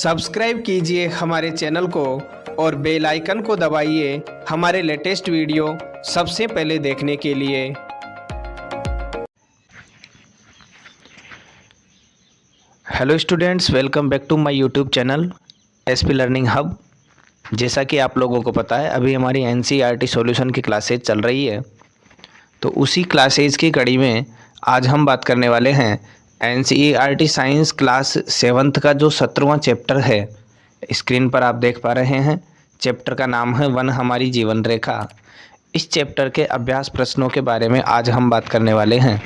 Subscribe कीजिए हमारे channel को और बेल आइकन को दबाइए हमारे लेटेस्ट वीडियो सबसे पहले देखने के लिए। Hello students, welcome back to my YouTube channel SP learning hub. जैसा कि आप लोगों को पता है, अभी हमारी एनसीईआरटी सॉल्यूशन की क्लासेज चल रही है। तो उसी क्लासेज की कड़ी में आज हम बात करने वाले हैं एनसीईआरटी साइंस क्लास 7th का जो 17वां चैप्टर है। स्क्रीन पर आप देख पा रहे हैं, चैप्टर का नाम है वन हमारी जीवन रेखा। इस चैप्टर के अभ्यास प्रश्नों के बारे में आज हम बात करने वाले हैं।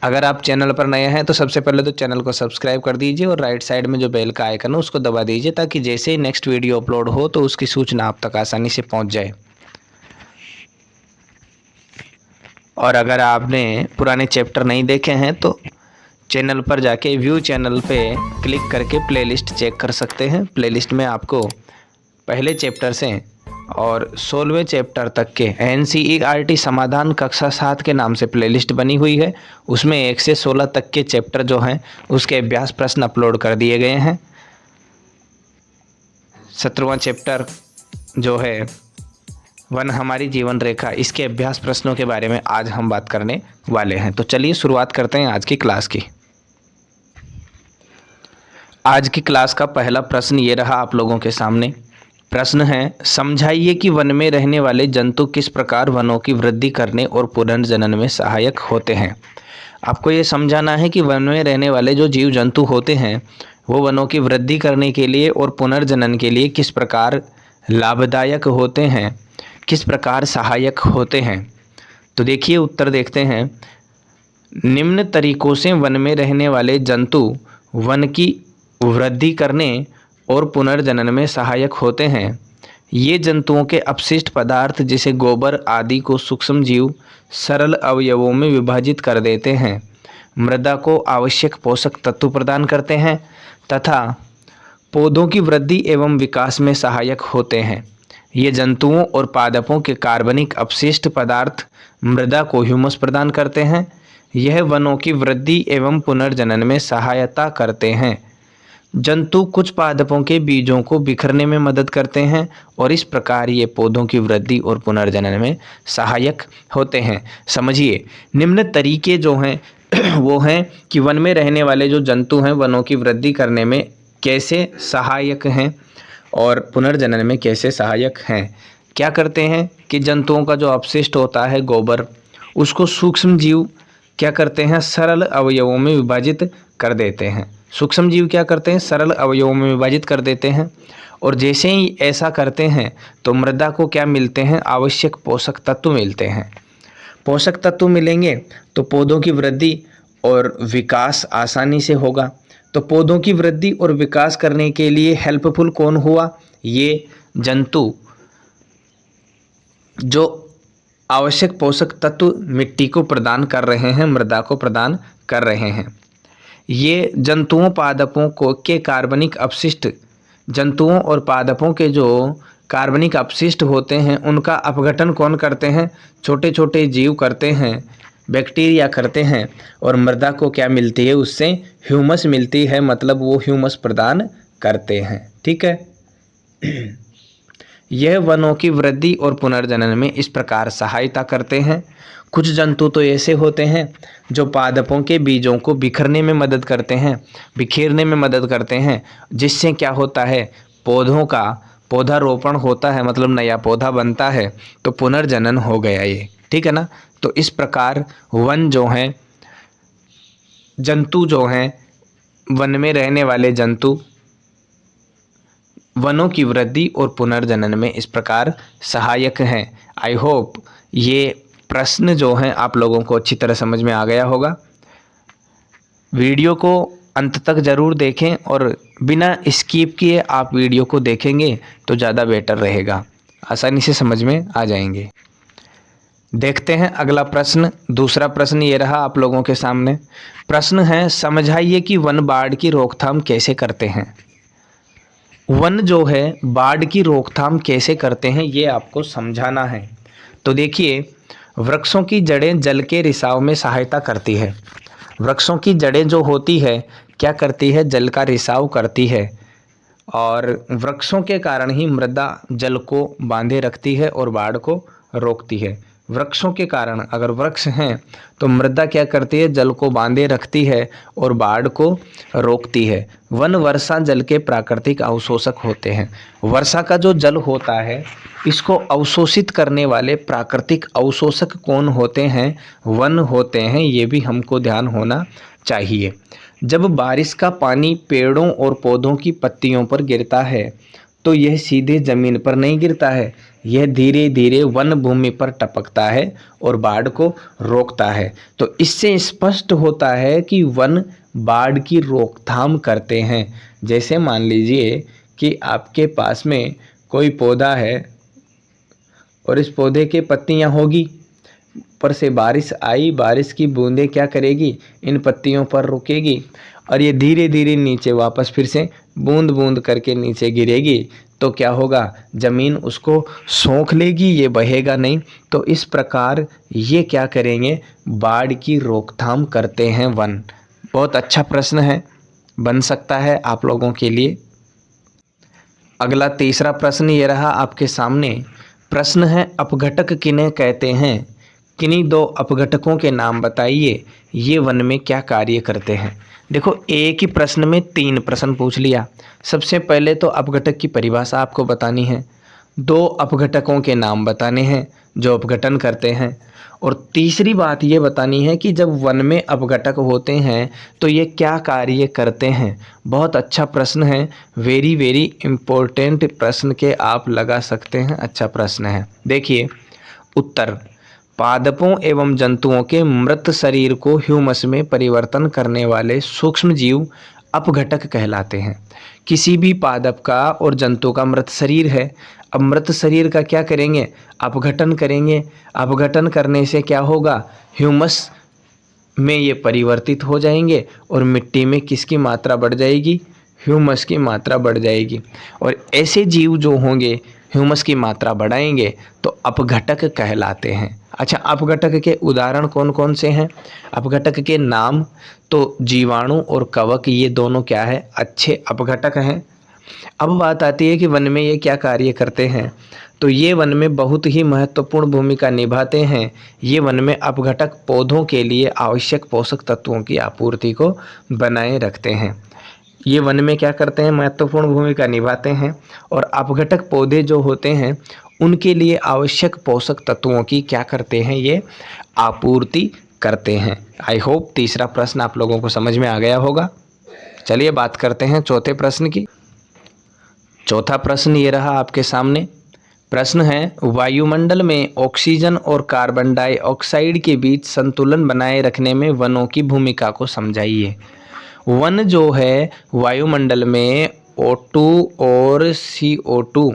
अगर आप चैनल पर नए हैं तो सबसे पहले तो चैनल को सब्सक्राइब कर दीजिए और राइट साइड में जो बेल का आइकन है उसको दबा दीजिए, ताकि जैसे ही नेक्स्ट वीडियो अपलोड हो तो उसकी सूचना आप तक आसानी से पहुंच जाए। और अगर आपने पुराने चैप्टर नहीं देखे हैं तो चैनल पर जाके व्यू चैनल पे क्लिक करके प्लेलिस्ट चेक कर सकते हैं। प्लेलिस्ट में आपको पहले चैप्टर से और 16वें चैप्टर तक के एनसीईआरटी समाधान कक्षा 7 के नाम से प्लेलिस्ट बनी हुई है। उसमें 1 से 16 तक के चैप्टर जो हैं उसके अभ्यास प्रश्न अपलोड कर दिए गए हैं। 17वां चैप्टर जो है वन हमारी जीवन रेखा, इसके अभ्यास प्रश्नों के बारे में आज हम बात करने वाले हैं। तो चलिए शुरुआत करते हैं आज की क्लास की। आज की क्लास का पहला प्रश्न ये रहा आप लोगों के सामने। प्रश्न है, समझाइए कि वन में रहने वाले जंतु किस प्रकार वनों की वृद्धि करने और पुनर्जनन में सहायक होते हैं। आपको ये समझाना है कि वन में रहने वाले जो जीव जंतु होते हैं वो वनों की वृद्धि करने के लिए और पुनर्जनन के लिए किस प्रकार लाभदायक होते हैं, किस प्रकार सहायक होते हैं। तो देखिए उत्तर देखते हैं। निम्न तरीकों से वन में रहने वाले जंतु वन की वृद्धि करने और पुनर्जनन में सहायक होते हैं। ये जंतुओं के अपशिष्ट पदार्थ जैसे गोबर आदि को सूक्ष्म जीव सरल अवयवों में विभाजित कर देते हैं, मृदा को आवश्यक पोषक तत्व प्रदान करते हैं तथा पौधों की वृद्धि एवं विकास में सहायक होते हैं। ये जंतुओं और पादपों के कार्बनिक अपशिष्ट पदार्थ मृदा को ह्यूमस प्रदान करते हैं। यह वनों की वृद्धि एवं पुनर्जनन में सहायता करते हैं। जंतु कुछ पादपों के बीजों को बिखरने में मदद करते हैं और इस प्रकार ये पौधों की वृद्धि और पुनर्जनन में सहायक होते हैं। समझिए, निम्न तरीके जो हैं वो हैं कि वन में रहने वाले जो जंतु हैं वनों की वृद्धि करने में कैसे सहायक हैं और पुनर्जनन में कैसे सहायक हैं। क्या करते हैं कि जंतुओं का जो अपशिष्ट होता है गोबर, उसको सूक्ष्म जीव क्या करते हैं, सरल अवयवों में विभाजित कर देते हैं। सूक्ष्म जीव क्या करते हैं, सरल अवयवों में विभाजित कर देते हैं। और जैसे ही ऐसा करते हैं तो मृदा को क्या मिलते हैं, आवश्यक पोषक तत्व मिलते हैं। पोषक तत्व मिलेंगे तो पौधों की वृद्धि और विकास आसानी से होगा। तो पौधों की वृद्धि और विकास करने के लिए हेल्पफुल कौन हुआ, ये जंतु जो आवश्यक पोषक तत्व मिट्टी को प्रदान कर रहे हैं, मृदा को प्रदान कर रहे हैं। ये जंतुओं पादपों को के कार्बनिक अपशिष्ट, जंतुओं और पादपों के जो कार्बनिक अपशिष्ट होते हैं उनका अपघटन कौन करते हैं, छोटे छोटे जीव करते हैं, बैक्टीरिया करते हैं। और मृदा को क्या मिलती है, उससे ह्यूमस मिलती है, मतलब वो ह्यूमस प्रदान करते हैं। ठीक है। यह वनों की वृद्धि और पुनर्जनन में इस प्रकार सहायता करते हैं। कुछ जंतु तो ऐसे होते हैं जो पादपों के बीजों को बिखरने में मदद करते हैं, बिखेरने में मदद करते हैं, जिससे क्या होता है, पौधों का पौधारोपण होता है, मतलब नया पौधा बनता है, तो पुनर्जनन हो गया ये। ठीक है ना। तो इस प्रकार वन जो हैं, जंतु जो हैं, वन में रहने वाले जंतु वनों की वृद्धि और पुनर्जनन में इस प्रकार सहायक हैं। आई होप ये प्रश्न जो हैं आप लोगों को अच्छी तरह समझ में आ गया होगा। वीडियो को अंत तक ज़रूर देखें और बिना स्किप किए आप वीडियो को देखेंगे तो ज़्यादा बेटर रहेगा, आसानी से समझ में आ जाएंगे। देखते हैं अगला प्रश्न। दूसरा प्रश्न ये रहा आप लोगों के सामने। प्रश्न है, समझाइए कि वन बाढ़ की रोकथाम कैसे करते हैं। वन जो है बाढ़ की रोकथाम कैसे करते हैं ये आपको समझाना है। तो देखिए, वृक्षों की जड़ें जल के रिसाव में सहायता करती है। वृक्षों की जड़ें जो होती है क्या करती है, जल का रिसाव करती है। और वृक्षों के कारण ही मृदा जल को बांधे रखती है और बाढ़ को रोकती है। वृक्षों के कारण, अगर वृक्ष हैं तो मृदा क्या करती है, जल को बांधे रखती है और बाढ़ को रोकती है। वन वर्षा जल के प्राकृतिक अवशोषक होते हैं। वर्षा का जो जल होता है इसको अवशोषित करने वाले प्राकृतिक अवशोषक कौन होते हैं, वन होते हैं। ये भी हमको ध्यान होना चाहिए। जब बारिश का पानी पेड़ों और पौधों की पत्तियों पर गिरता है तो यह सीधे जमीन पर नहीं गिरता है, यह धीरे धीरे वन भूमि पर टपकता है और बाढ़ को रोकता है। तो इससे स्पष्ट होता है कि वन बाढ़ की रोकथाम करते हैं। जैसे मान लीजिए कि आपके पास में कोई पौधा है और इस पौधे के पत्तियां होगी, ऊपर से बारिश आई, बारिश की बूंदें क्या करेगी, इन पत्तियों पर रुकेगी और ये धीरे धीरे नीचे वापस फिर से बूंद बूंद करके नीचे गिरेगी। तो क्या होगा, ज़मीन उसको सोख लेगी, ये बहेगा नहीं। तो इस प्रकार ये क्या करेंगे, बाढ़ की रोकथाम करते हैं वन। बहुत अच्छा प्रश्न है, बन सकता है आप लोगों के लिए। अगला तीसरा प्रश्न ये रहा आपके सामने। प्रश्न है, अपघटक किन्हें कहते हैं? किन्हीं दो अपघटकों के नाम बताइए, ये वन में क्या कार्य करते हैं। देखो, एक ही प्रश्न में 3 प्रश्न पूछ लिया। सबसे पहले तो अपघटक की परिभाषा आपको बतानी है, 2 अपघटकों के नाम बताने हैं जो अपघटन करते हैं, और तीसरी बात ये बतानी है कि जब वन में अपघटक होते हैं तो ये क्या कार्य करते हैं। बहुत अच्छा प्रश्न है, वेरी वेरी इम्पोर्टेंट प्रश्न के आप लगा सकते हैं, अच्छा प्रश्न है। देखिए उत्तर, पादपों एवं जंतुओं के मृत शरीर को ह्यूमस में परिवर्तन करने वाले सूक्ष्म जीव अपघटक कहलाते हैं। किसी भी पादप का और जंतु का मृत शरीर है, अब मृत शरीर का क्या करेंगे, अपघटन करेंगे। अपघटन करने से क्या होगा, ह्यूमस में ये परिवर्तित हो जाएंगे और मिट्टी में किसकी मात्रा बढ़ जाएगी, ह्यूमस की मात्रा बढ़ जाएगी। और ऐसे जीव जो होंगे ह्यूमस की मात्रा बढ़ाएंगे तो अपघटक कहलाते हैं। अच्छा, अपघटक के उदाहरण कौन कौन से हैं? अपघटक के नाम तो जीवाणु और कवक, ये दोनों क्या है, अच्छे अपघटक हैं। अब बात आती है कि वन में ये क्या कार्य करते हैं। तो ये वन में बहुत ही महत्वपूर्ण भूमिका निभाते हैं। ये वन में अपघटक पौधों के लिए आवश्यक पोषक तत्वों की आपूर्ति को बनाए रखते हैं। ये वन में क्या करते हैं, महत्वपूर्ण भूमिका निभाते हैं। और अपघटक पौधे जो होते हैं उनके लिए आवश्यक पोषक तत्वों की क्या करते हैं, ये आपूर्ति करते हैं। आई होप तीसरा प्रश्न आप लोगों को समझ में आ गया होगा। चलिए बात करते हैं चौथे प्रश्न की। चौथा प्रश्न ये रहा आपके सामने। प्रश्न है, वायुमंडल में ऑक्सीजन और कार्बन डाइऑक्साइड के बीच संतुलन बनाए रखने में वनों की भूमिका को समझाइए। वन जो है वायुमंडल में O2 और CO2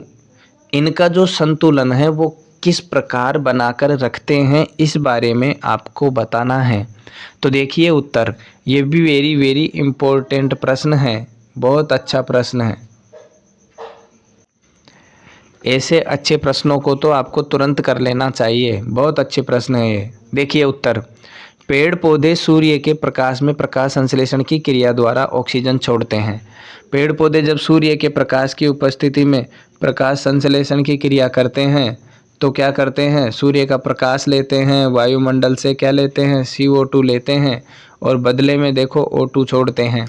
इनका जो संतुलन है वो किस प्रकार बनाकर रखते हैं, इस बारे में आपको बताना है। तो देखिए उत्तर, ये भी वेरी वेरी इम्पोर्टेंट प्रश्न है, बहुत अच्छा प्रश्न है। ऐसे अच्छे प्रश्नों को तो आपको तुरंत कर लेना चाहिए, बहुत अच्छे प्रश्न है ये। देखिए उत्तर, पेड़ पौधे सूर्य के प्रकाश में प्रकाश संश्लेषण की क्रिया द्वारा ऑक्सीजन छोड़ते हैं। पेड़ पौधे जब सूर्य के प्रकाश की उपस्थिति में प्रकाश संश्लेषण की क्रिया करते हैं तो क्या करते हैं, सूर्य का प्रकाश लेते हैं, वायुमंडल से क्या लेते हैं, CO2 लेते हैं और बदले में देखो O2 छोड़ते हैं।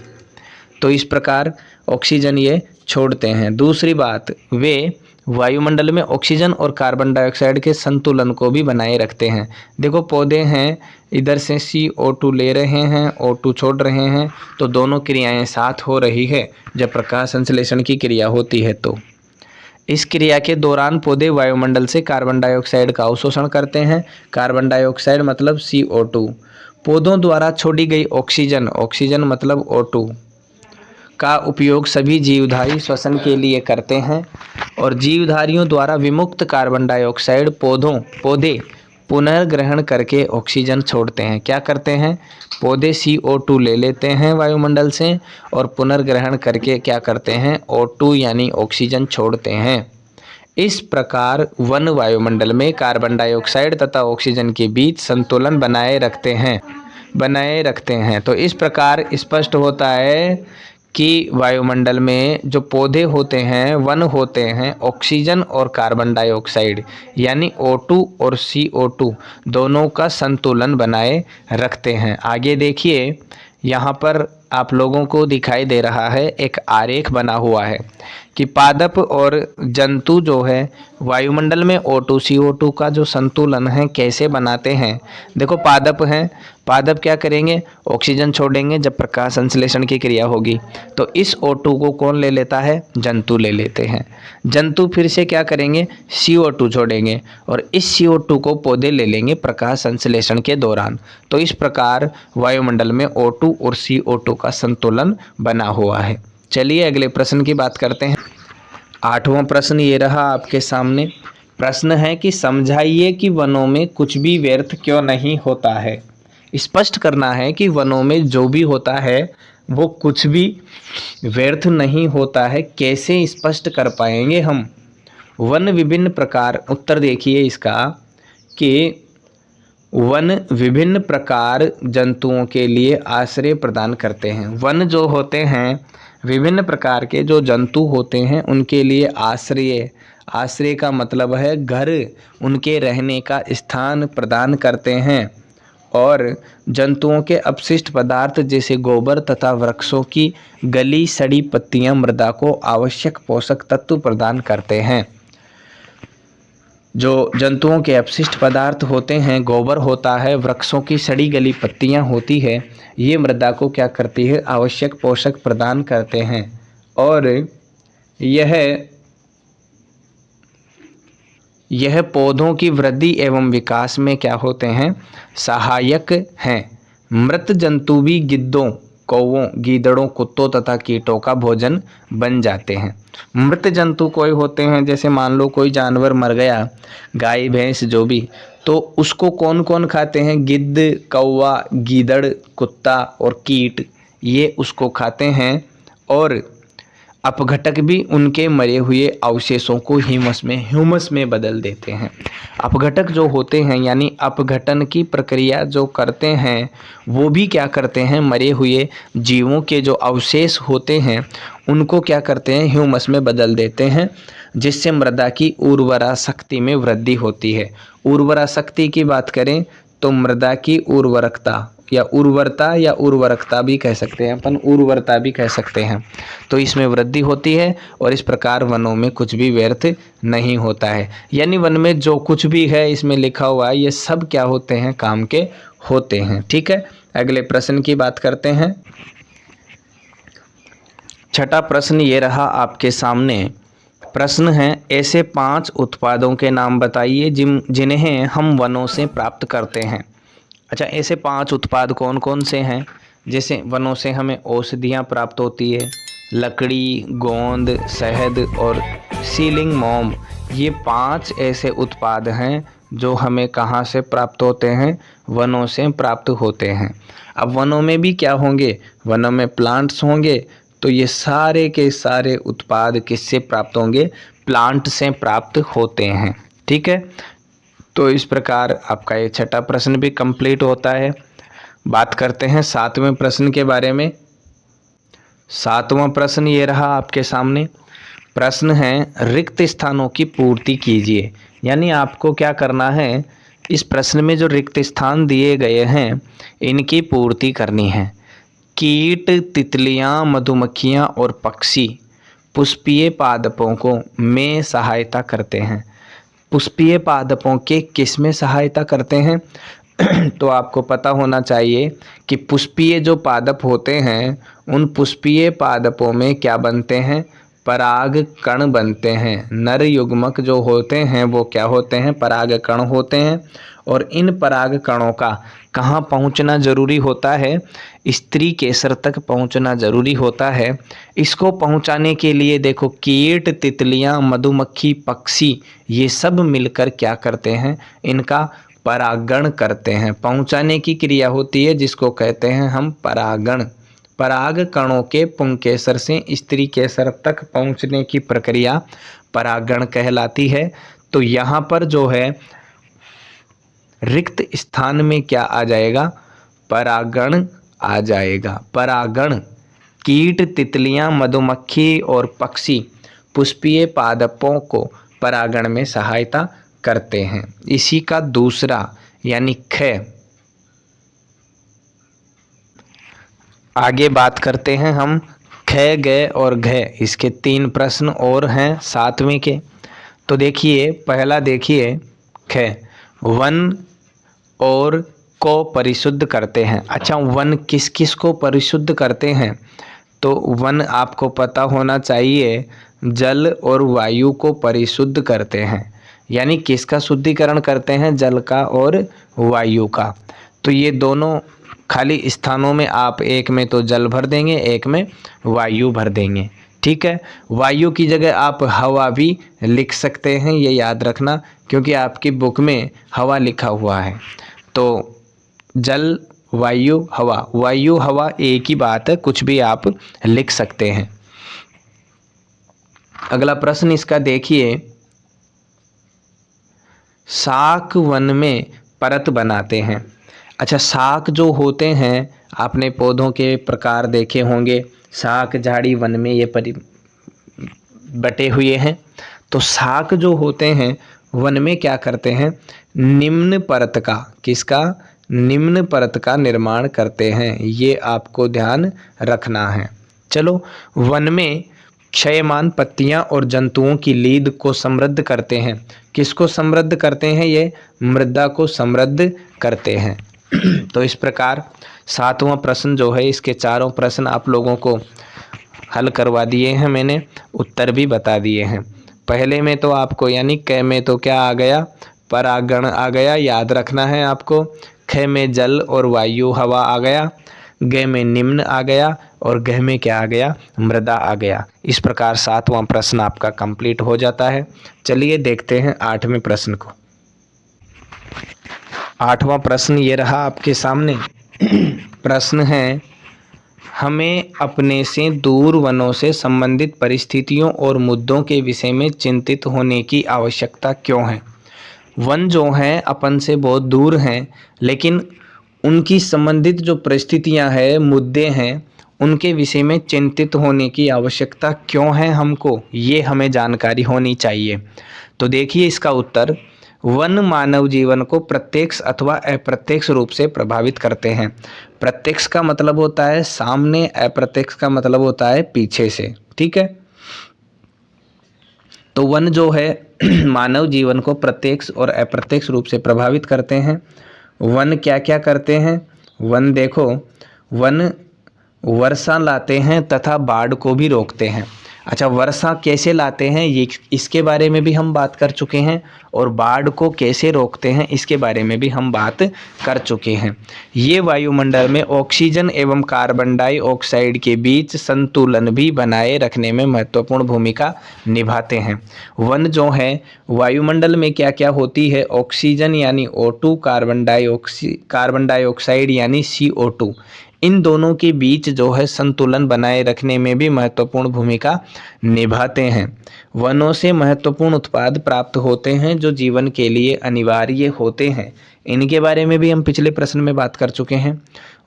तो इस प्रकार ऑक्सीजन ये छोड़ते हैं। दूसरी बात, वे वायुमंडल में ऑक्सीजन और कार्बन डाइऑक्साइड के संतुलन को भी बनाए रखते हैं। देखो पौधे हैं, इधर से CO2 ले रहे हैं, O2 छोड़ रहे हैं, तो दोनों क्रियाएं साथ हो रही है जब प्रकाश संश्लेषण की क्रिया होती है। तो इस क्रिया के दौरान पौधे वायुमंडल से कार्बन डाइऑक्साइड का अवशोषण करते हैं। कार्बन डाइऑक्साइड मतलब CO2, पौधों द्वारा छोड़ी गई ऑक्सीजन, ऑक्सीजन मतलब O2 का उपयोग सभी जीवधारी श्वसन के लिए करते हैं। और जीवधारियों द्वारा विमुक्त कार्बन डाइऑक्साइड पौधे पुनर्ग्रहण करके ऑक्सीजन छोड़ते हैं। क्या करते हैं, पौधे CO2 ले लेते हैं वायुमंडल से और पुनर्ग्रहण करके क्या करते हैं, O2 यानी ऑक्सीजन छोड़ते हैं। इस प्रकार वन वायुमंडल में कार्बन डाइऑक्साइड तथा ऑक्सीजन के बीच संतुलन बनाए रखते हैं। बनाए रखते हैं। तो इस प्रकार स्पष्ट होता है कि वायुमंडल में जो पौधे होते हैं, वन होते हैं, ऑक्सीजन और कार्बन डाइऑक्साइड यानी O2 और CO2 दोनों का संतुलन बनाए रखते हैं। आगे देखिए, यहाँ पर आप लोगों को दिखाई दे रहा है एक आरेख बना हुआ है कि पादप और जंतु जो है वायुमंडल में O2 CO2 का जो संतुलन है कैसे बनाते हैं। देखो पादप हैं, पादप क्या करेंगे, ऑक्सीजन छोड़ेंगे जब प्रकाश संश्लेषण की क्रिया होगी, तो इस O2 को कौन ले लेता है, जंतु ले लेते हैं। जंतु फिर से क्या करेंगे, CO2 छोड़ेंगे और इस CO2 को पौधे ले लेंगे प्रकाश संश्लेषण के दौरान। तो इस प्रकार वायुमंडल में O2 और CO2 का संतुलन बना हुआ है। चलिए अगले प्रश्न की बात करते हैं। 8वां प्रश्न ये रहा आपके सामने। प्रश्न है कि समझाइए कि वनों में कुछ भी व्यर्थ क्यों नहीं होता है। स्पष्ट करना है कि वनों में जो भी होता है वो कुछ भी व्यर्थ नहीं होता है। कैसे स्पष्ट कर पाएंगे हम। वन विभिन्न प्रकार, उत्तर देखिए इसका कि वन विभिन्न प्रकार जंतुओं के लिए आश्रय प्रदान करते हैं। वन जो होते हैं, विभिन्न प्रकार के जो जंतु होते हैं उनके लिए आश्रय, आश्रय का मतलब है घर, उनके रहने का स्थान प्रदान करते हैं और जंतुओं के अपशिष्ट पदार्थ जैसे गोबर तथा वृक्षों की गली सड़ी पत्तियां मृदा को आवश्यक पोषक तत्व प्रदान करते हैं। जो जंतुओं के अपशिष्ट पदार्थ होते हैं, गोबर होता है, वृक्षों की सड़ी गली पत्तियां होती है, ये मृदा को क्या करती है, आवश्यक पोषक प्रदान करते हैं और यह पौधों की वृद्धि एवं विकास में क्या होते हैं, सहायक हैं। मृत जंतु भी गिद्धों, कौवों, गीदड़ों, कुत्तों तथा कीटों का भोजन बन जाते हैं। मृत जंतु कोई होते हैं, जैसे मान लो कोई जानवर मर गया, गाय भैंस जो भी, तो उसको कौन कौन खाते हैं, गिद्ध, कौवा, गीदड़, कुत्ता और कीट, ये उसको खाते हैं और अपघटक भी उनके मरे हुए अवशेषों को ह्यूमस में बदल देते हैं। अपघटक जो होते हैं यानी अपघटन की प्रक्रिया जो करते हैं वो भी क्या करते हैं, मरे हुए जीवों के जो अवशेष होते हैं उनको क्या करते हैं, ह्यूमस में बदल देते हैं, जिससे मृदा की उर्वरा शक्ति में वृद्धि होती है। उर्वरा शक्ति की बात करें तो मृदा की उर्वरकता या उर्वरता या उर्वरकता भी कह सकते हैं अपन, उर्वरता भी कह सकते हैं, तो इसमें वृद्धि होती है और इस प्रकार वनों में कुछ भी व्यर्थ नहीं होता है। यानी वन में जो कुछ भी है इसमें लिखा हुआ है ये सब क्या होते हैं, काम के होते हैं। ठीक है, अगले प्रश्न की बात करते हैं। 6ठा प्रश्न ये रहा आपके सामने। प्रश्न है, ऐसे 5 उत्पादों के नाम बताइए जिन्हें हम वनों से प्राप्त करते हैं। अच्छा, ऐसे 5 उत्पाद कौन कौन से हैं। जैसे वनों से हमें औषधियाँ प्राप्त होती है, लकड़ी, गोंद, शहद और सीलिंग मोम, ये 5 ऐसे उत्पाद हैं जो हमें कहाँ से प्राप्त होते हैं, वनों से प्राप्त होते हैं। अब वनों में भी क्या होंगे, वनों में प्लांट्स होंगे, तो ये सारे के सारे उत्पाद किससे प्राप्त होंगे, प्लांट से प्राप्त होते हैं। ठीक है, तो इस प्रकार आपका ये 6ठा प्रश्न भी कंप्लीट होता है। बात करते हैं 7वें प्रश्न के बारे में। 7वां प्रश्न ये रहा आपके सामने। प्रश्न है, रिक्त स्थानों की पूर्ति कीजिए। यानी आपको क्या करना है, इस प्रश्न में जो रिक्त स्थान दिए गए हैं इनकी पूर्ति करनी है। कीट, तितलियां, मधुमक्खियां और पक्षी पुष्पीय पादपों को में सहायता करते हैं। पुष्पीय पादपों के किस में सहायता करते हैं तो आपको पता होना चाहिए कि पुष्पीय जो पादप होते हैं उन पुष्पीय पादपों में क्या बनते हैं, पराग कण बनते हैं। नर युग्मक जो होते हैं वो क्या होते हैं, पराग कण होते हैं और इन पराग कणों का कहाँ पहुँचना जरूरी होता है, स्त्री केसर तक पहुँचना जरूरी होता है। इसको पहुँचाने के लिए देखो कीट, तितलियाँ, मधुमक्खी, पक्षी ये सब मिलकर क्या करते हैं, इनका परागण करते हैं। पहुँचाने की क्रिया होती है जिसको कहते हैं हम परागण। पराग कणों के पुंकेसर से स्त्री केसर तक पहुँचने की प्रक्रिया परागण कहलाती है। तो यहाँ पर जो है रिक्त स्थान में क्या आ जाएगा, परागण आ जाएगा। परागण कीट, तितलियां, मधुमक्खी और पक्षी पुष्पीय पादपों को परागण में सहायता करते हैं। इसी का दूसरा यानी ख। आगे बात करते हैं हम ख, ग और घ। इसके 3 प्रश्न और हैं 7वें के। तो देखिए पहला देखिए ख, वन और को परिशुद्ध करते हैं। अच्छा, वन किस किस को परिशुद्ध करते हैं? तो वन आपको पता होना चाहिए जल और वायु को परिशुद्ध करते हैं। यानी किसका शुद्धिकरण करते हैं? जल का और वायु का। तो ये दोनों खाली स्थानों में आप एक में तो जल भर देंगे, एक में वायु भर देंगे। ठीक है, वायु की जगह आप हवा भी लिख सकते हैं, ये याद रखना, क्योंकि आपकी बुक में हवा लिखा हुआ है। तो जल, वायु, हवा, वायु हवा एक ही बात है, कुछ भी आप लिख सकते हैं। अगला प्रश्न इसका देखिए, शाक वन में परत बनाते हैं। अच्छा, शाक जो होते हैं आपने पौधों के प्रकार देखे होंगे, शाक झाड़ी वन में ये बटे हुए हैं। तो शाक जो होते हैं वन में क्या करते हैं? निम्न परत का, किसका? निम्न परत का निर्माण करते हैं। ये आपको ध्यान रखना है। चलो, वन में क्षयमान पत्तियां और जंतुओं की लीद को समृद्ध करते हैं। किसको समृद्ध करते हैं? ये मृदा को समृद्ध करते हैं। तो इस प्रकार 7वां प्रश्न जो है, इसके चारों प्रश्न आप लोगों को हल करवा दिए हैं मैंने, उत्तर भी बता दिए हैं। पहले में तो आपको यानी क में तो क्या आ गया? परागण आ गया, याद रखना है आपको। ख में जल और वायु हवा आ गया, ग में निम्न आ गया और घ में क्या आ गया? मृदा आ गया। इस प्रकार 7वां प्रश्न आपका कंप्लीट हो जाता है। चलिए देखते हैं 8वें प्रश्न को। 8वां प्रश्न ये रहा आपके सामने। प्रश्न है, हमें अपने से दूर वनों से संबंधित परिस्थितियों और मुद्दों के विषय में चिंतित होने की आवश्यकता क्यों है? वन जो हैं अपन से बहुत दूर हैं, लेकिन उनकी संबंधित जो परिस्थितियां हैं, मुद्दे हैं, उनके विषय में चिंतित होने की आवश्यकता क्यों है हमको? ये हमें जानकारी होनी चाहिए। तो देखिए इसका उत्तर, वन मानव जीवन को प्रत्यक्ष अथवा अप्रत्यक्ष रूप से प्रभावित करते हैं। प्रत्यक्ष का मतलब होता है सामने, अप्रत्यक्ष का मतलब होता है पीछे से। ठीक है, तो वन जो है मानव जीवन को प्रत्यक्ष और अप्रत्यक्ष रूप से प्रभावित करते हैं। वन क्या क्या करते हैं? वन देखो, वन वर्षा लाते हैं तथा बाढ़ को भी रोकते हैं। अच्छा, वर्षा कैसे लाते हैं ये इसके बारे में भी हम बात कर चुके हैं, और बाढ़ को कैसे रोकते हैं इसके बारे में भी हम बात कर चुके हैं। ये वायुमंडल में ऑक्सीजन एवं कार्बन डाइऑक्साइड के बीच संतुलन भी बनाए रखने में महत्वपूर्ण भूमिका निभाते हैं। वन जो है वायुमंडल में क्या क्या होती है? ऑक्सीजन यानी O2, कार्बन डाइऑक्साइड यानी CO2, इन दोनों के बीच जो है संतुलन बनाए रखने में भी महत्वपूर्ण भूमिका निभाते हैं। वनों से महत्वपूर्ण उत्पाद प्राप्त होते हैं जो जीवन के लिए अनिवार्य होते हैं। इनके बारे में भी हम पिछले प्रश्न में बात कर चुके हैं।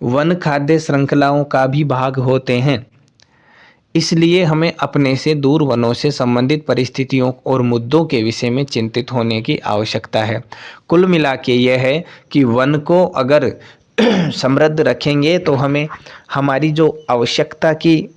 वन खाद्य श्रृंखलाओं का भी भाग होते हैं, इसलिए हमें अपने से दूर वनों से संबंधित परिस्थितियों और मुद्दों के विषय में चिंतित होने की आवश्यकता है। कुल मिला के यह है कि वन को अगर समृद्ध रखेंगे तो हमें हमारी जो आवश्यकता की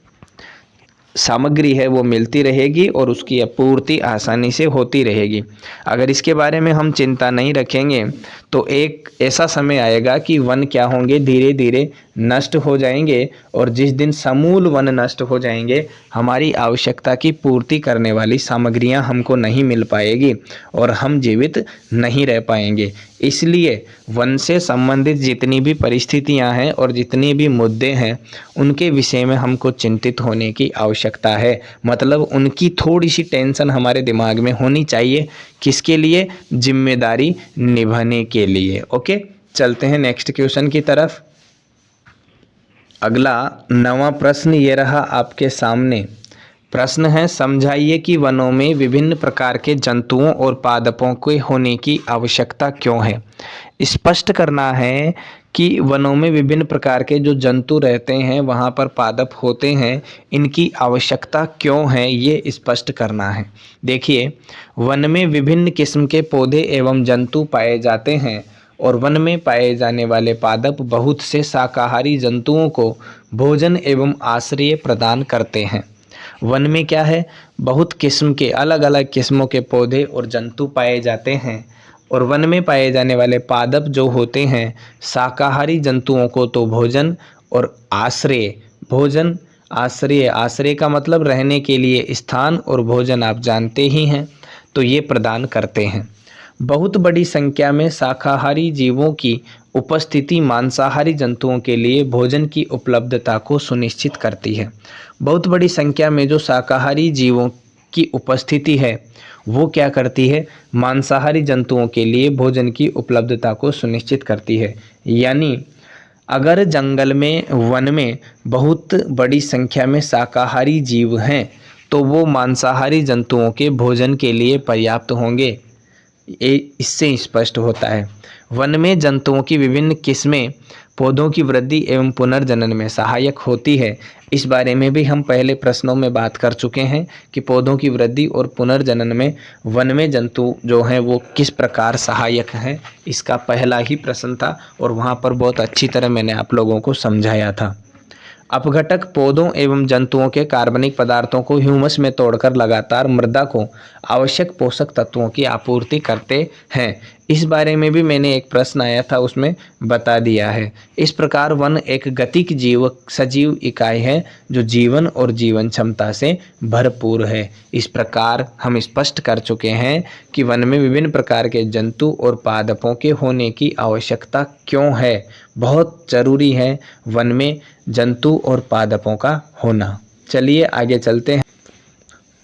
सामग्री है वो मिलती रहेगी और उसकी आपूर्ति आसानी से होती रहेगी। अगर इसके बारे में हम चिंता नहीं रखेंगे तो एक ऐसा समय आएगा कि वन क्या होंगे? धीरे धीरे नष्ट हो जाएंगे, और जिस दिन समूल वन नष्ट हो जाएंगे हमारी आवश्यकता की पूर्ति करने वाली सामग्रियां हमको नहीं मिल पाएगी और हम जीवित नहीं रह पाएंगे। इसलिए वन से संबंधित जितनी भी परिस्थितियां हैं और जितने भी मुद्दे हैं उनके विषय में हमको चिंतित होने की आवश्यकता है। मतलब उनकी थोड़ी सी टेंशन हमारे दिमाग में होनी चाहिए। किसके लिए? जिम्मेदारी निभाने के लिए। ओके, चलते हैं नेक्स्ट क्वेश्चन की तरफ। अगला 9वां प्रश्न ये रहा आपके सामने। प्रश्न है, समझाइए कि वनों में विभिन्न प्रकार के जंतुओं और पादपों के होने की आवश्यकता क्यों है। स्पष्ट करना है कि वनों में विभिन्न प्रकार के जो जंतु रहते हैं, वहाँ पर पादप होते हैं, इनकी आवश्यकता क्यों है ये स्पष्ट करना है। देखिए, वन में विभिन्न किस्म के पौधे एवं जंतु पाए जाते हैं और वन में पाए जाने वाले पादप बहुत से शाकाहारी जंतुओं को भोजन एवं आश्रय प्रदान करते हैं। वन में क्या है, बहुत किस्म के अलग अलग किस्मों के पौधे और जंतु पाए जाते हैं और वन में पाए जाने वाले पादप जो होते हैं शाकाहारी जंतुओं को तो भोजन और आश्रय, भोजन आश्रय, आश्रय का मतलब रहने के लिए स्थान और भोजन आप जानते ही हैं, तो ये प्रदान करते हैं। बहुत बड़ी संख्या में शाकाहारी जीवों की उपस्थिति मांसाहारी जंतुओं के लिए भोजन की उपलब्धता को सुनिश्चित करती है। बहुत बड़ी संख्या में जो शाकाहारी जीवों की उपस्थिति है वो क्या करती है, मांसाहारी जंतुओं के लिए भोजन की उपलब्धता को सुनिश्चित करती है। यानी अगर जंगल में, वन में बहुत बड़ी संख्या में शाकाहारी जीव हैं तो वो मांसाहारी जंतुओं के भोजन के लिए पर्याप्त होंगे, ये इससे स्पष्ट होता है। वन में जंतुओं की विभिन्न किस्में पौधों की वृद्धि एवं पुनर्जनन में सहायक होती है। इस बारे में भी हम पहले प्रश्नों में बात कर चुके हैं कि पौधों की वृद्धि और पुनर्जनन में वन में जंतु जो हैं वो किस प्रकार सहायक हैं, इसका पहला ही प्रश्न था और वहाँ पर बहुत अच्छी तरह मैंने आप लोगों को समझाया था। अपघटक पौधों एवं जंतुओं के कार्बनिक पदार्थों को ह्यूमस में तोड़कर लगातार मृदा को आवश्यक पोषक तत्वों की आपूर्ति करते हैं। इस बारे में भी मैंने एक प्रश्न आया था, उसमें बता दिया है। इस प्रकार वन एक गतिक जीव सजीव इकाई है जो जीवन और जीवन क्षमता से भरपूर है। इस प्रकार हम स्पष्ट कर चुके हैं कि वन में विभिन्न प्रकार के जंतु और पादपों के होने की आवश्यकता क्यों है। बहुत ज़रूरी है वन में जंतु और पादपों का होना। चलिए आगे चलते हैं।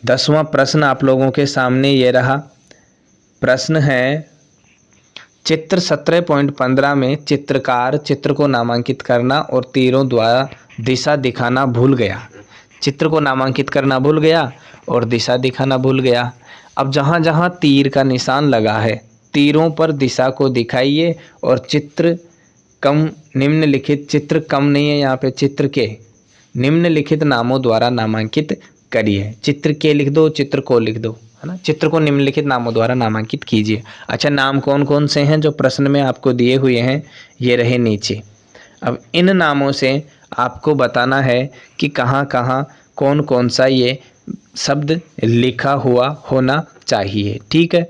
10वां प्रश्न आप लोगों के सामने ये रहा। प्रश्न है, चित्र 17.15 में चित्रकार चित्र को नामांकित करना और तीरों द्वारा दिशा दिखाना भूल गया। चित्र को नामांकित करना भूल गया और दिशा दिखाना भूल गया। अब जहाँ जहाँ तीर का निशान लगा है, तीरों पर दिशा को दिखाइए और चित्र कम निम्नलिखित, चित्र कम नहीं है यहाँ पे, चित्र के निम्नलिखित नामों द्वारा नामांकित करिए। चित्र के लिख दो, चित्र को लिख दो, है ना। चित्र को निम्नलिखित नामों द्वारा नामांकित कीजिए। अच्छा, नाम कौन कौन से हैं जो प्रश्न में आपको दिए हुए हैं, ये रहे नीचे। अब इन नामों से आपको बताना है कि कहाँ कहाँ कौन कौन सा ये शब्द लिखा हुआ होना चाहिए। ठीक है,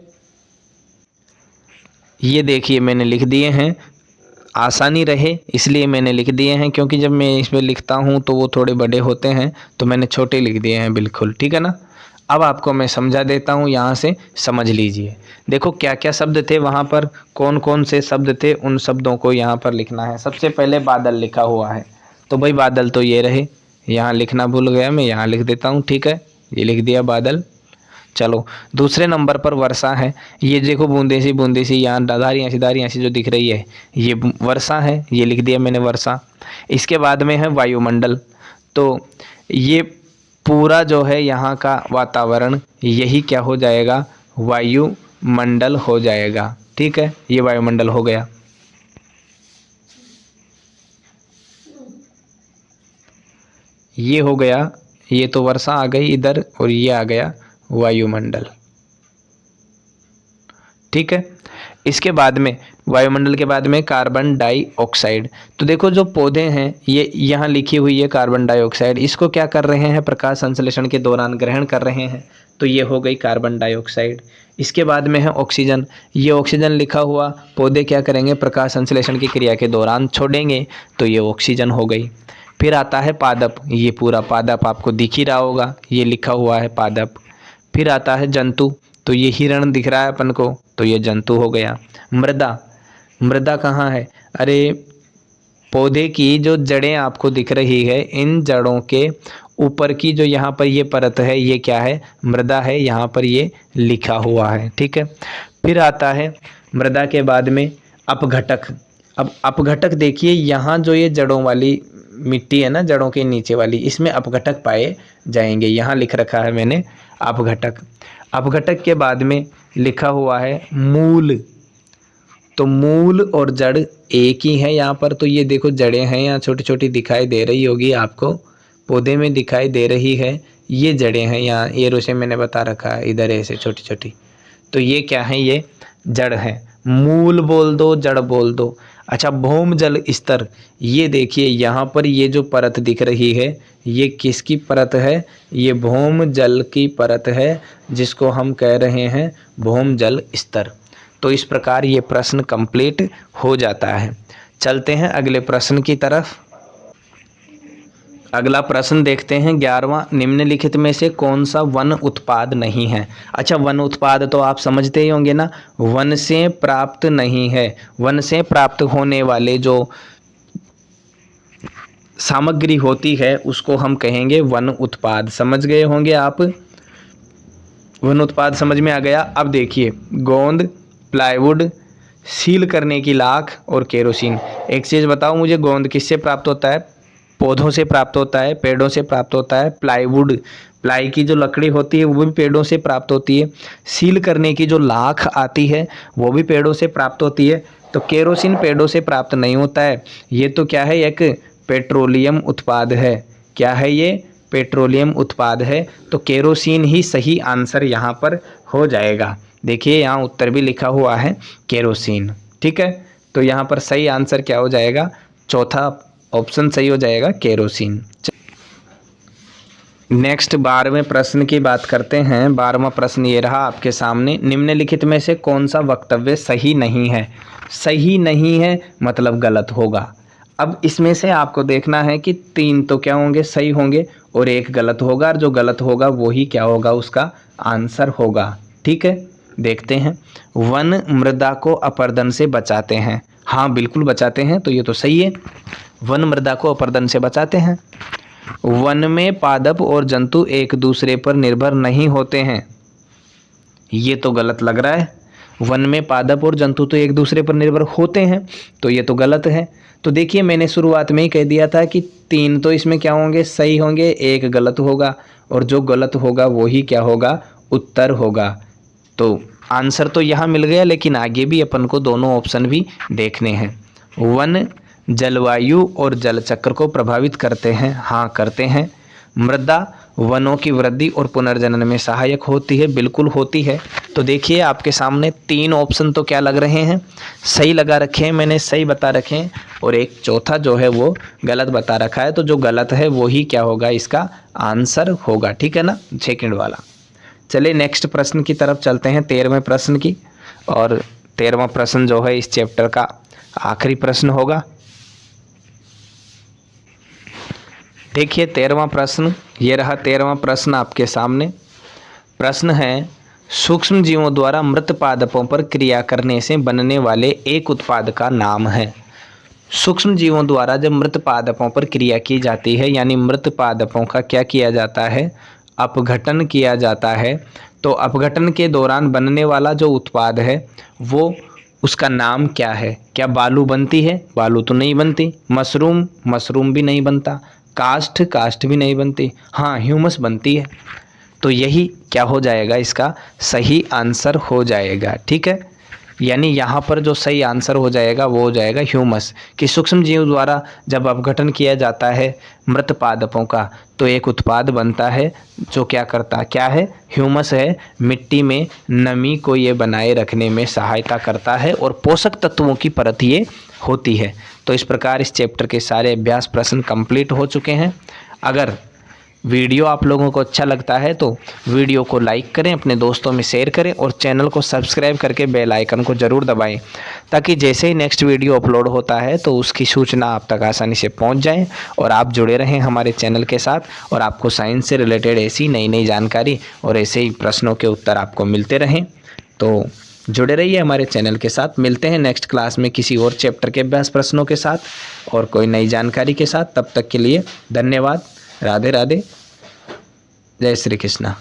ये देखिए मैंने लिख दिए हैं, आसानी रहे इसलिए मैंने लिख दिए हैं, क्योंकि जब मैं इसमें लिखता हूँ तो वो थोड़े बड़े होते हैं, तो मैंने छोटे लिख दिए हैं बिल्कुल। ठीक है ना। अब आपको मैं समझा देता हूँ, यहाँ से समझ लीजिए। देखो क्या क्या शब्द थे वहाँ पर, कौन कौन से शब्द थे, उन शब्दों को यहाँ पर लिखना है। सबसे पहले बादल लिखा हुआ है, तो भाई बादल तो ये रहे, यहाँ लिखना भूल गया मैं, यहाँ लिख देता हूँ। ठीक है, ये लिख दिया बादल। चलो दूसरे नंबर पर वर्षा है। ये देखो बूंदे सी यहाँ धारियाँ सी जो दिख रही है, ये वर्षा है, ये लिख दिया मैंने वर्षा। इसके बाद में है वायुमंडल, तो ये पूरा जो है यहाँ का वातावरण, यही क्या हो जाएगा, वायुमंडल हो जाएगा। ठीक है, ये वायुमंडल हो गया। ये हो गया, ये तो वर्षा आ गई इधर और ये आ गया वायुमंडल। ठीक है, इसके बाद में वायुमंडल के बाद में कार्बन डाइऑक्साइड। तो देखो जो पौधे हैं, ये यहाँ लिखी हुई है कार्बन डाइऑक्साइड, इसको क्या कर रहे हैं, प्रकाश संश्लेषण के दौरान ग्रहण कर रहे हैं, तो ये हो गई कार्बन डाइऑक्साइड। इसके बाद में है ऑक्सीजन, ये ऑक्सीजन लिखा हुआ, पौधे क्या करेंगे, प्रकाश संश्लेषण की क्रिया के दौरान छोड़ेंगे, तो ये ऑक्सीजन हो गई। फिर आता है पादप, ये पूरा पादप आपको दिख ही रहा होगा, ये लिखा हुआ है पादप। फिर आता है जंतु, तो ये हिरण दिख रहा है अपन को, तो ये जंतु हो गया। मृदा, मृदा कहाँ है, अरे पौधे की जो जड़ें आपको दिख रही है, इन जड़ों के ऊपर की जो यहाँ पर ये परत है, ये क्या है, मृदा है, यहाँ पर ये लिखा हुआ है। ठीक है, फिर आता है मृदा के बाद में अपघटक। अब अपघटक देखिए, यहाँ जो ये जड़ों वाली मिट्टी है ना, जड़ों के नीचे वाली, इसमें अपघटक पाए जाएंगे, यहाँ लिख रखा है मैंने अपघटक। अपघटक के बाद में लिखा हुआ है मूल, तो मूल और जड़ एक ही है यहाँ पर। तो ये देखो जड़ें हैं यहाँ छोटी छोटी दिखाई दे रही होगी आपको, पौधे में दिखाई दे रही है, ये जड़ें हैं यहाँ एरो से मैंने बता रखा है इधर ऐसे छोटी छोटी। तो ये क्या है, ये जड़ है। मूल बोल दो, जड़ बोल दो। अच्छा, भौम जल स्तर, ये देखिए यहाँ पर ये जो परत दिख रही है ये किसकी परत है, ये भौम जल की परत है जिसको हम कह रहे हैं भौम जल स्तर। तो इस प्रकार ये प्रश्न कंप्लीट हो जाता है। चलते हैं अगले प्रश्न की तरफ। अगला प्रश्न देखते हैं 11वां, निम्नलिखित में से कौन सा वन उत्पाद नहीं है। अच्छा, वन उत्पाद तो आप समझते ही होंगे ना, वन से प्राप्त नहीं है। वन से प्राप्त होने वाले जो सामग्री होती है उसको हम कहेंगे वन उत्पाद। समझ गए होंगे आप, वन उत्पाद समझ में आ गया। अब देखिए, गोंद, प्लाईवुड, सील करने की लाख और केरोसिन। एक चीज़ बताओ मुझे, गोंद किससे प्राप्त होता है, पौधों से प्राप्त होता है, पेड़ों से प्राप्त होता है। प्लाईवुड, प्लाई की जो लकड़ी होती है वो भी पेड़ों से प्राप्त होती है। सील करने की जो लाख आती है वो भी पेड़ों से प्राप्त होती है। तो केरोसिन पेड़ों से प्राप्त नहीं होता है, ये तो क्या है, एक पेट्रोलियम उत्पाद है। क्या है ये, पेट्रोलियम उत्पाद है। तो केरोसिन ही सही आंसर यहाँ पर हो जाएगा। देखिए यहाँ उत्तर भी लिखा हुआ है केरोसिन, ठीक है। तो यहाँ पर सही आंसर क्या हो जाएगा, चौथा ऑप्शन सही हो जाएगा, केरोसिन। नेक्स्ट 12वें प्रश्न की बात करते हैं। 12वां प्रश्न ये रहा आपके सामने, निम्नलिखित में से कौन सा वक्तव्य सही नहीं है। सही नहीं है मतलब गलत होगा। अब इसमें से आपको देखना है कि 3 तो क्या होंगे, सही होंगे और 1 गलत होगा, और जो गलत होगा वही क्या होगा, उसका आंसर होगा। ठीक है, देखते हैं। वन मृदा को अपर्दन से बचाते हैं। हाँ बिल्कुल बचाते हैं, तो ये तो सही है, वन मृदा को अपर्दन से बचाते हैं। वन में पादप और जंतु एक दूसरे पर निर्भर नहीं होते हैं। ये तो गलत लग रहा है, वन में पादप और जंतु तो एक दूसरे पर निर्भर होते हैं, तो ये तो गलत है। तो देखिए मैंने शुरुआत में ही कह दिया था कि 3 तो इसमें क्या होंगे, सही होंगे, 1 गलत होगा, और जो गलत होगा वही क्या होगा, उत्तर होगा। तो आंसर तो यहाँ मिल गया, लेकिन आगे भी अपन को दोनों ऑप्शन भी देखने हैं। वन जलवायु और जल चक्र को प्रभावित करते हैं। हाँ करते हैं। मृदा वनों की वृद्धि और पुनर्जनन में सहायक होती है। बिल्कुल होती है। तो देखिए आपके सामने 3 ऑप्शन तो क्या लग रहे हैं, सही लगा रखे हैं, मैंने सही बता रखे हैं, और 1 चौथा जो है वो गलत बता रखा है। तो जो गलत है वही क्या होगा, इसका आंसर होगा। ठीक है ना, सेकंड वाला। चलिए नेक्स्ट प्रश्न की तरफ चलते हैं, 13वें प्रश्न की। और 13वां प्रश्न जो है इस चैप्टर का आखिरी प्रश्न होगा। देखिए 13वां प्रश्न, ये रहा 13वां प्रश्न आपके सामने। प्रश्न है, सूक्ष्म जीवों द्वारा मृत पादपों पर क्रिया करने से बनने वाले एक उत्पाद का नाम है। सूक्ष्म जीवों द्वारा जब मृत पादपों पर क्रिया की जाती है, यानी मृत पादपों का क्या किया जाता है, अपघटन किया जाता है। तो अपघटन के दौरान बनने वाला जो उत्पाद है वो, उसका नाम क्या है। क्या बालू बनती है, बालू तो नहीं बनती। मशरूम, मशरूम भी नहीं बनता। काष्ठ, काष्ठ भी नहीं बनती। हाँ ह्यूमस बनती है। तो यही क्या हो जाएगा, इसका सही आंसर हो जाएगा। ठीक है, यानी यहाँ पर जो सही आंसर हो जाएगा वो हो जाएगा ह्यूमस। कि सूक्ष्म जीव द्वारा जब अपघटन किया जाता है मृत पादपों का, तो एक उत्पाद बनता है जो क्या करता, क्या है, ह्यूमस है। मिट्टी में नमी को ये बनाए रखने में सहायता करता है, और पोषक तत्वों की परत ये होती है। तो इस प्रकार इस चैप्टर के सारे अभ्यास प्रश्न कंप्लीट हो चुके हैं। अगर वीडियो आप लोगों को अच्छा लगता है तो वीडियो को लाइक करें, अपने दोस्तों में शेयर करें, और चैनल को सब्सक्राइब करके बेल आइकन को ज़रूर दबाएं, ताकि जैसे ही नेक्स्ट वीडियो अपलोड होता है तो उसकी सूचना आप तक आसानी से पहुंच जाए, और आप जुड़े रहें हमारे चैनल के साथ, और आपको साइंस से रिलेटेड ऐसी नई नई जानकारी और ऐसे ही प्रश्नों के उत्तर आपको मिलते रहें। तो जुड़े रहिए हमारे चैनल के साथ। मिलते हैं नेक्स्ट क्लास में किसी और चैप्टर के अभ्यास प्रश्नों के साथ और कोई नई जानकारी के साथ। तब तक के लिए धन्यवाद। राधे राधे, जय श्री कृष्णा।